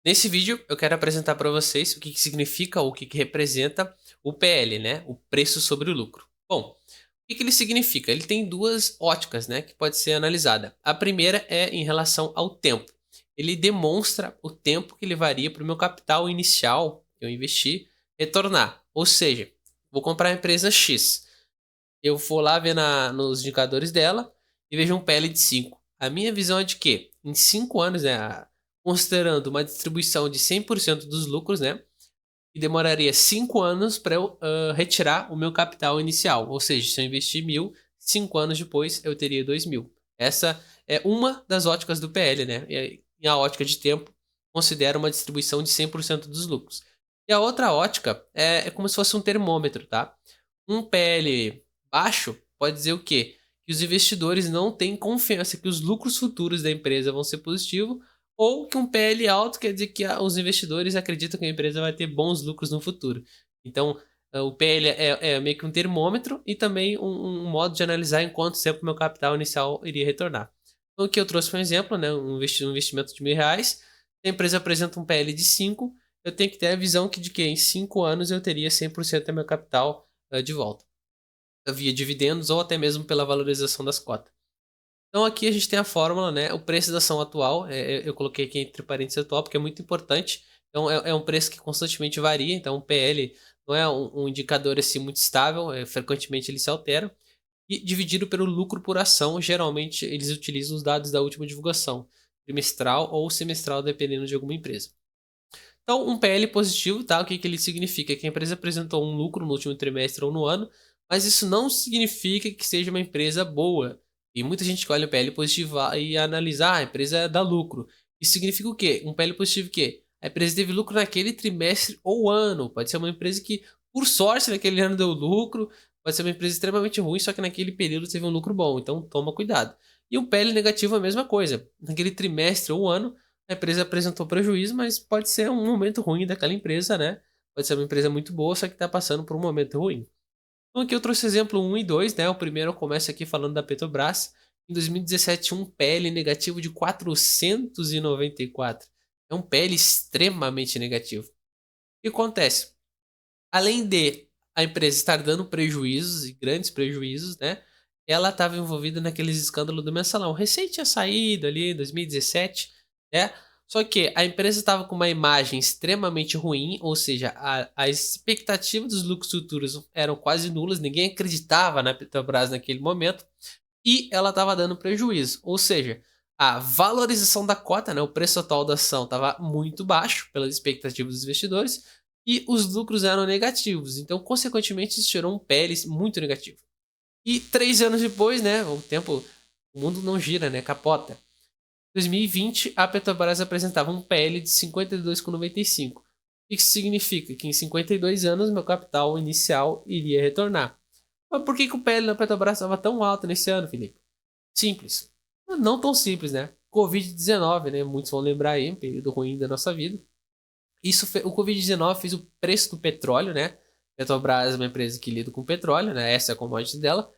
Nesse vídeo eu quero apresentar para vocês o que significa ou o que representa o PL, né? O preço sobre o lucro. Bom, o que ele significa? Ele tem duas óticas, né, que pode ser analisada. A primeira é em relação ao tempo. Ele demonstra o tempo que levaria para o meu capital inicial que eu investi retornar. Ou seja, vou comprar a empresa X. Eu vou lá ver nos indicadores dela e vejo um PL de 5. A minha visão é de que em 5 anos, né, considerando uma distribuição de 100% dos lucros, né, e demoraria 5 anos para eu retirar o meu capital inicial. Ou seja, se eu investir 1.000, 5 anos depois eu teria 2.000. Essa é uma das óticas do PL, né? E a ótica de tempo considera uma distribuição de 100% dos lucros. E a outra ótica é como se fosse um termômetro, tá? Um PL baixo pode dizer o quê? Que os investidores não têm confiança que os lucros futuros da empresa vão ser positivos, ou que um PL alto quer dizer que os investidores acreditam que a empresa vai ter bons lucros no futuro. Então, o PL é meio que um termômetro e também um modo de analisar em quanto tempo meu capital inicial iria retornar. Então, aqui eu trouxe um exemplo, né, um investimento de R$ 1.000. Se a empresa apresenta um PL de 5, eu tenho que ter a visão de que em 5 anos eu teria 100% do meu capital de volta, via dividendos ou até mesmo pela valorização das cotas. Então aqui a gente tem a fórmula, né? O preço da ação atual, eu coloquei aqui entre parênteses atual, porque é muito importante. Então é um preço que constantemente varia, então o PL não é um indicador assim muito estável, frequentemente ele se altera. E dividido pelo lucro por ação, geralmente eles utilizam os dados da última divulgação, trimestral ou semestral, dependendo de alguma empresa. Então, um PL positivo, tá? O que ele significa? Que a empresa apresentou um lucro no último trimestre ou no ano, mas isso não significa que seja uma empresa boa. E muita gente que olha o PL positivo e analisa, a empresa dá lucro. Isso significa o quê? Um PL positivo o quê? A empresa teve lucro naquele trimestre ou ano. Pode ser uma empresa que, por sorte, naquele ano deu lucro. Pode ser uma empresa extremamente ruim, só que naquele período teve um lucro bom. Então, toma cuidado. E um PL negativo é a mesma coisa. Naquele trimestre ou ano, a empresa apresentou prejuízo, mas pode ser um momento ruim daquela empresa, né? Pode ser uma empresa muito boa, só que está passando por um momento ruim. Então aqui eu trouxe exemplo um e 2, né? O primeiro eu começo aqui falando da Petrobras. Em 2017, um PL negativo de 494. É um PL extremamente negativo. O que acontece? Além de a empresa estar dando prejuízos e grandes prejuízos, né? Ela estava envolvida naqueles escândalos do mensalão. Recém tinha saído ali em 2017, né? Só que a empresa estava com uma imagem extremamente ruim, ou seja, a expectativa dos lucros futuros eram quase nulas, ninguém acreditava na Petrobras naquele momento, e ela estava dando prejuízo, ou seja, a valorização da cota, né, o preço atual da ação estava muito baixo pelas expectativas dos investidores, e os lucros eram negativos, então consequentemente isso gerou um PL muito negativo. E 3 anos depois, né, o mundo não gira, né, capota. 2020, a Petrobras apresentava um PL de 52,95. Isso significa que em 52 anos meu capital inicial iria retornar. Mas por que o PL da Petrobras estava tão alto nesse ano, Felipe? Simples. Não tão simples, né? Covid-19, né? Muitos vão lembrar aí, um período ruim da nossa vida. O Covid-19 fez o preço do petróleo, né? Petrobras é uma empresa que lida com petróleo, né? Essa é a commodity dela,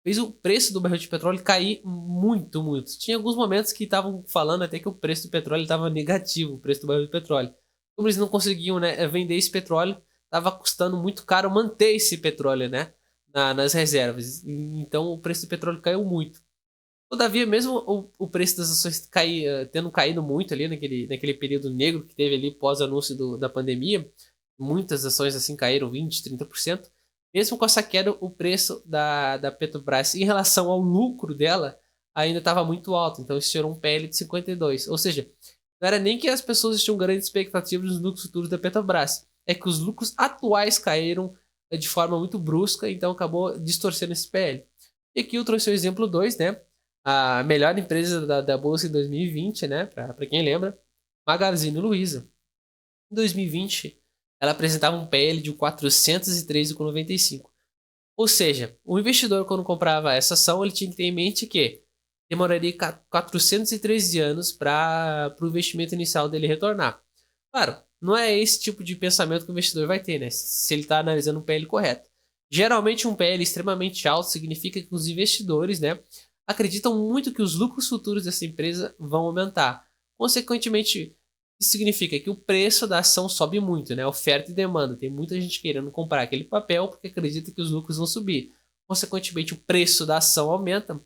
fez o preço do barril de petróleo cair muito, muito. Tinha alguns momentos que estavam falando até que o preço do petróleo estava negativo, o preço do barril de petróleo. Como eles não conseguiam, né, vender esse petróleo, estava custando muito caro manter esse petróleo, né, nas reservas. Então o preço do petróleo caiu muito. Todavia, mesmo o preço das ações tendo caído muito ali naquele período negro que teve ali pós-anúncio da pandemia, muitas ações assim caíram 20, 30%. Mesmo com essa queda, o preço da Petrobras em relação ao lucro dela ainda estava muito alto. Então isso gerou um PL de 52. Ou seja, não era nem que as pessoas tinham grandes expectativas nos lucros futuros da Petrobras. É que os lucros atuais caíram de forma muito brusca, então acabou distorcendo esse PL. E aqui eu trouxe o exemplo 2, né? A melhor empresa da Bolsa em 2020, né? Para quem lembra, Magazine Luiza. Em 2020, ela apresentava um PL de 413,95. Ou seja, o investidor, quando comprava essa ação, ele tinha que ter em mente que demoraria 413 anos para o investimento inicial dele retornar. Claro, não é esse tipo de pensamento que o investidor vai ter, né? Se ele está analisando um PL correto. Geralmente, um PL extremamente alto significa que os investidores, né, acreditam muito que os lucros futuros dessa empresa vão aumentar. Consequentemente, Isso significa que o preço da ação sobe muito, né? Oferta e demanda. Tem muita gente querendo comprar aquele papel porque acredita que os lucros vão subir. Consequentemente, o preço da ação aumenta.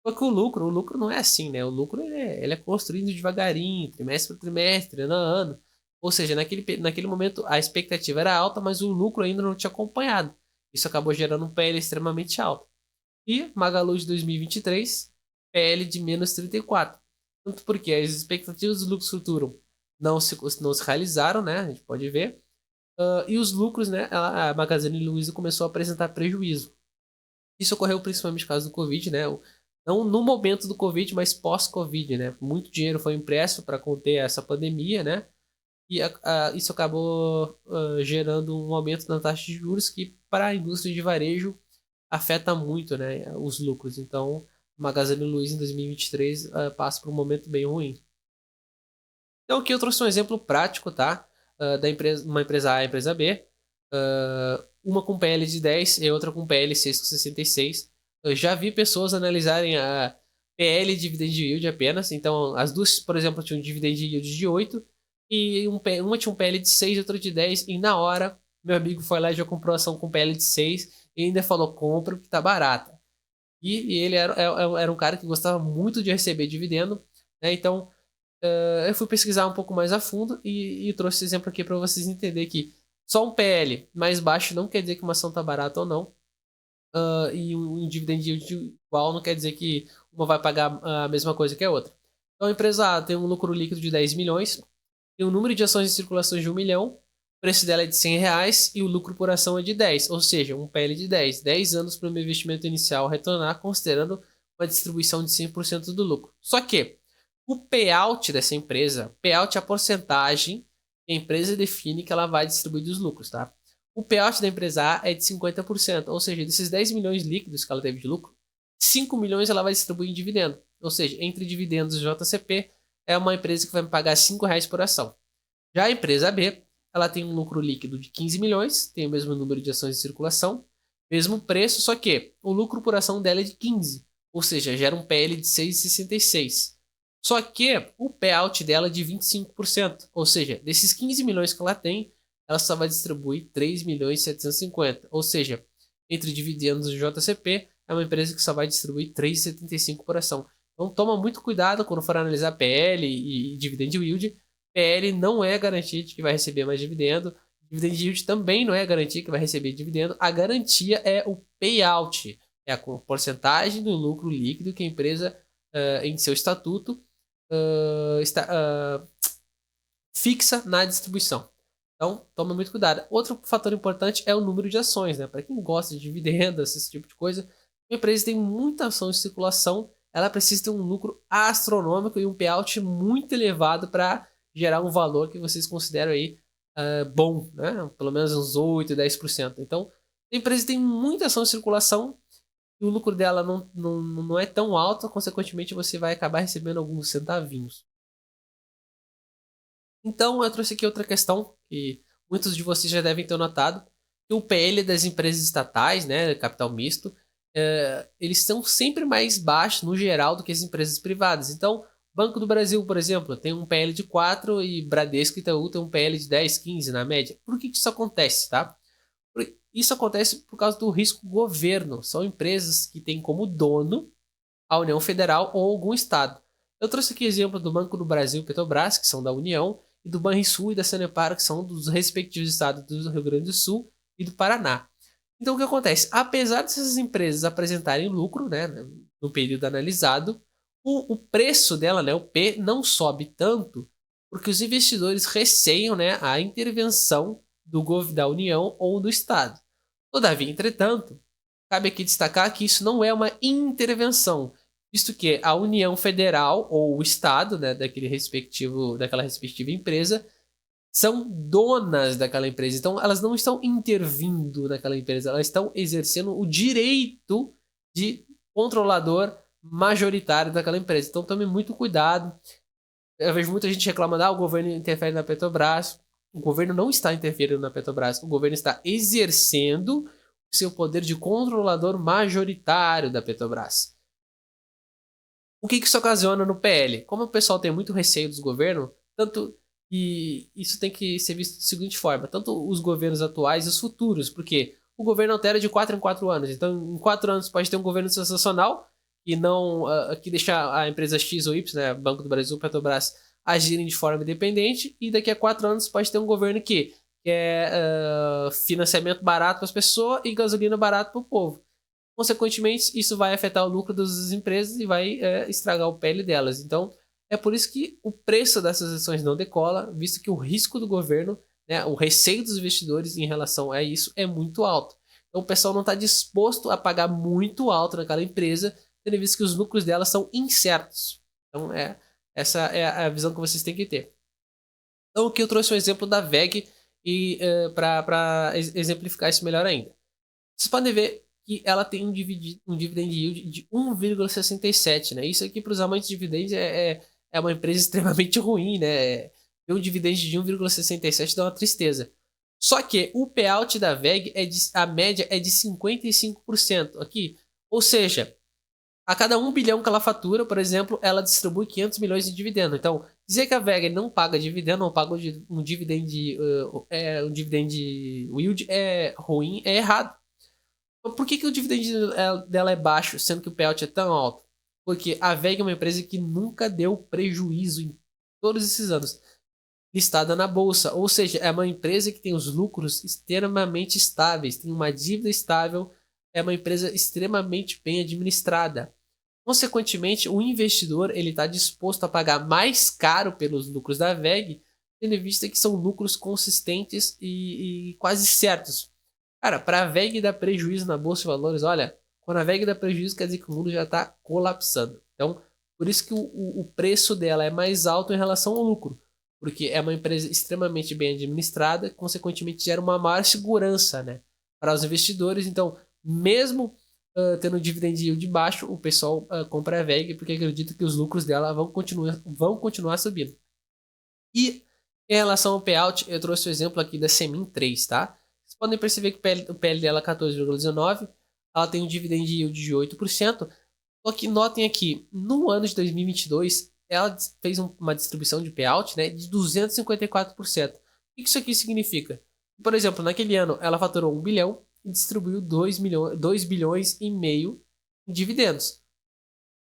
Só que o lucro não é assim, né? O lucro ele é construído devagarinho, trimestre por trimestre, ano a ano. Ou seja, naquele momento a expectativa era alta, mas o lucro ainda não tinha acompanhado. Isso acabou gerando um PL extremamente alto. E Magalu de 2023, PL de menos 34. Tanto porque as expectativas do lucro futuro não se realizaram, né? A gente pode ver. E os lucros, né? A Magazine Luiza começou a apresentar prejuízo. Isso ocorreu principalmente por causa do Covid, né? Não no momento do Covid, mas pós-Covid, né? Muito dinheiro foi impresso para conter essa pandemia, né? E isso acabou gerando um aumento na taxa de juros que, para a indústria de varejo, afeta muito, né, os lucros. Então, o Magazine Luiza em 2023 passa por um momento bem ruim. Então, aqui eu trouxe um exemplo prático, tá? Da empresa, uma empresa A e empresa B. Uma com PL de 10 e outra com PL 6,66. Eu já vi pessoas analisarem a PL dividend yield apenas. Então, as duas, por exemplo, tinham um dividend yield de 8 e uma tinha um PL de 6 e outra de 10. E na hora, meu amigo foi lá e já comprou ação com PL de 6 e ainda falou: compra porque tá barata. E ele era um cara que gostava muito de receber dividendo, né? Então, eu fui pesquisar um pouco mais a fundo e trouxe esse exemplo aqui para vocês entenderem que só um PL mais baixo não quer dizer que uma ação está barata ou não. E um dividend yield igual não quer dizer que uma vai pagar a mesma coisa que a outra. Então a empresa A tem um lucro líquido de 10 milhões, tem um número de ações em circulação de 1 milhão, o preço dela é de 100 reais e o lucro por ação é de 10, ou seja, um PL de 10 anos para o meu investimento inicial retornar, considerando uma distribuição de 100% do lucro. Só que o payout dessa empresa, payout é a porcentagem que a empresa define que ela vai distribuir dos lucros, tá? O payout da empresa A é de 50%, ou seja, desses 10 milhões líquidos que ela teve de lucro, 5 milhões ela vai distribuir em dividendo. Ou seja, entre dividendos e JCP, é uma empresa que vai me pagar 5 reais por ação. Já a empresa B, ela tem um lucro líquido de 15 milhões, tem o mesmo número de ações em circulação, mesmo preço, só que o lucro por ação dela é de 15, ou seja, gera um PL de 6,66. Só que o payout dela é de 25%, ou seja, desses 15 milhões que ela tem, ela só vai distribuir 3 milhões e 750, ou seja, entre dividendos e JCP, é uma empresa que só vai distribuir 3,75 por ação. Então toma muito cuidado quando for analisar PL e dividend yield. PL não é garantia de que vai receber mais dividendo. Dividend yield também não é garantia que vai receber dividendo. A garantia é o payout, é a porcentagem do lucro líquido que a empresa, em seu estatuto, fixa na distribuição. Então, tome muito cuidado. Outro fator importante é o número de ações, né? Para quem gosta de dividendos, esse tipo de coisa, uma empresa tem muita ação em circulação, ela precisa ter um lucro astronômico e um payout muito elevado para gerar um valor que vocês consideram aí bom, né? Pelo menos uns 8, 10%. Então, a empresa tem muita ação em circulação e o lucro dela não é tão alto, consequentemente você vai acabar recebendo alguns centavinhos. Então, eu trouxe aqui outra questão que muitos de vocês já devem ter notado, que o PL das empresas estatais, né, capital misto, eles são sempre mais baixos no geral do que as empresas privadas. Então, Banco do Brasil, por exemplo, tem um PL de 4 e Bradesco e Itaú tem um PL de 10, 15 na média. Por que isso acontece, tá? Isso acontece por causa do risco governo. São empresas que têm como dono a União Federal ou algum estado. Eu trouxe aqui exemplo do Banco do Brasil e Petrobras, que são da União, e do Banrisul e da Sanepar, que são dos respectivos estados do Rio Grande do Sul e do Paraná. Então o que acontece? Apesar dessas empresas apresentarem lucro, né, no período analisado, o preço dela, né, o P, não sobe tanto porque os investidores receiam, né, a intervenção da União ou do Estado. Todavia, entretanto, cabe aqui destacar que isso não é uma intervenção, visto que a União Federal ou o Estado, né, daquela respectiva empresa, são donas daquela empresa. Então, elas não estão intervindo naquela empresa, elas estão exercendo o direito de controlador majoritário daquela empresa. Então, tome muito cuidado. Eu vejo muita gente reclamando: o governo interfere na Petrobras. O governo não está interferindo na Petrobras, o governo está exercendo o seu poder de controlador majoritário da Petrobras. O que isso ocasiona no PL? Como o pessoal tem muito receio dos governos, tanto E isso tem que ser visto da seguinte forma: tanto os governos atuais e os futuros, porque o governo altera de 4 em 4 anos. Então, em 4 anos pode ter um governo sensacional e não que deixar a empresa X ou Y, né, Banco do Brasil, Petrobras, agirem de forma independente. E daqui a 4 anos pode ter um governo que quer financiamento barato para as pessoas e gasolina barato para o povo. Consequentemente, isso vai afetar o lucro das empresas e vai estragar o PL delas. Então, é por isso que o preço dessas ações não decola, visto que o risco do governo, né, o receio dos investidores em relação a isso é muito alto. Então, o pessoal não está disposto a pagar muito alto naquela empresa, tendo visto que os lucros dela são incertos. Então, essa é a visão que vocês têm que ter. Então, aqui eu trouxe um exemplo da VEG e para exemplificar isso melhor ainda. Vocês podem ver que ela tem um dividend yield de 1,67, né? Isso aqui para os amantes de dividendos é uma empresa extremamente ruim, né? Ter um dividend de 1,67 dá uma tristeza. Só que o payout da VEG a média é de 55% aqui. Ou seja, a cada 1 bilhão que ela fatura, por exemplo, ela distribui 500 milhões de dividendo. Então, dizer que a VEG não paga dividendo, não paga um dividend, um dividend yield é ruim, é errado. Por que o dividend dela é baixo, sendo que o payout é tão alto? Porque a VEG é uma empresa que nunca deu prejuízo em todos esses anos, listada na bolsa. Ou seja, é uma empresa que tem os lucros extremamente estáveis, tem uma dívida estável, é uma empresa extremamente bem administrada. Consequentemente, o investidor ele está disposto a pagar mais caro pelos lucros da VEG, tendo em vista que são lucros consistentes e quase certos. Cara, para a VEG dar prejuízo na Bolsa de Valores, olha, quando a VEG dá prejuízo, quer dizer que o mundo já está colapsando. Então, por isso que o preço dela é mais alto em relação ao lucro, porque é uma empresa extremamente bem administrada, consequentemente gera uma maior segurança, né, para os investidores. Então, mesmo tendo um dividend yield baixo, o pessoal compra a VEG porque acredita que os lucros dela vão continuar subindo. E em relação ao payout, eu trouxe o exemplo aqui da Semin 3, tá? Vocês podem perceber que o PL dela é 14,19, ela tem um dividend yield de 8%. Só que notem aqui, no ano de 2022, ela fez uma distribuição de payout, né, de 254%. O que isso aqui significa? Por exemplo, naquele ano ela faturou 1 bilhão e distribuiu 2 bilhões e meio em dividendos.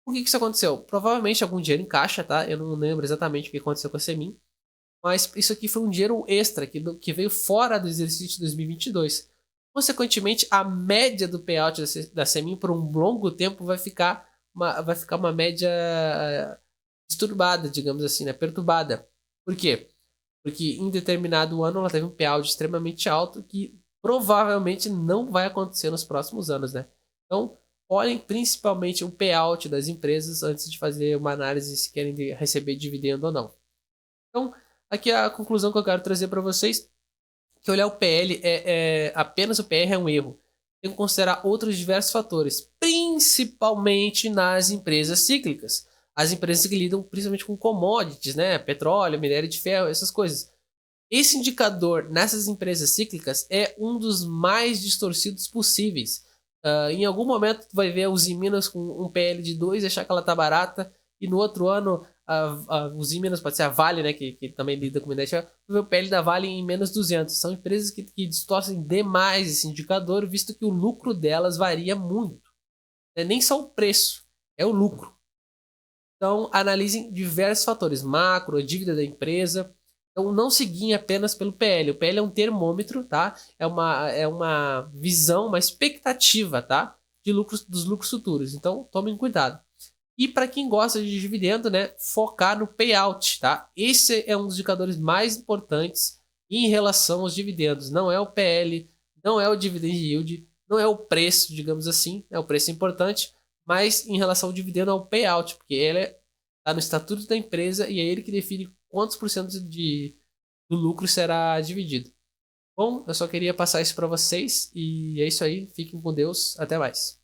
Por que isso aconteceu? Provavelmente algum dinheiro em caixa, tá? Eu não lembro exatamente o que aconteceu com a Semin. Mas isso aqui foi um dinheiro extra que veio fora do exercício de 2022. Consequentemente, a média do payout da Semin por um longo tempo vai ficar uma média disturbada, digamos assim, né? Perturbada. Por quê? Porque em determinado ano ela teve um payout extremamente alto que provavelmente não vai acontecer nos próximos anos, né? Então, olhem principalmente o payout das empresas antes de fazer uma análise se querem receber dividendo ou não. Então, aqui a conclusão que eu quero trazer para vocês, que olhar o PL apenas o PR é um erro. Tem que considerar outros diversos fatores, principalmente nas empresas cíclicas. As empresas que lidam principalmente com commodities, né? Petróleo, minério de ferro, essas coisas. Esse indicador nessas empresas cíclicas é um dos mais distorcidos possíveis. Em algum momento tu vai ver a Usiminas com um PL de 2 e achar que ela tá barata, e no outro ano a Usiminas, pode ser a Vale, né, que também lida com minério de ferro, tu vê o PL da Vale em menos 200. São empresas que distorcem demais esse indicador, visto que o lucro delas varia muito. Não é nem só o preço, é o lucro. Então, analisem diversos fatores, macro, a dívida da empresa. Então, não seguir apenas pelo PL. O PL é um termômetro, tá? É uma visão, uma expectativa, tá? Dos lucros futuros. Então, tomem cuidado. E para quem gosta de dividendo, né? Focar no payout, tá? Esse é um dos indicadores mais importantes em relação aos dividendos. Não é o PL, não é o dividend yield, não é o preço, digamos assim. É o preço importante, mas em relação ao dividendo é o payout, porque ele está no estatuto da empresa e é ele que define quantos por cento do lucro será dividido. Bom, eu só queria passar isso para vocês e é isso aí. Fiquem com Deus. Até mais.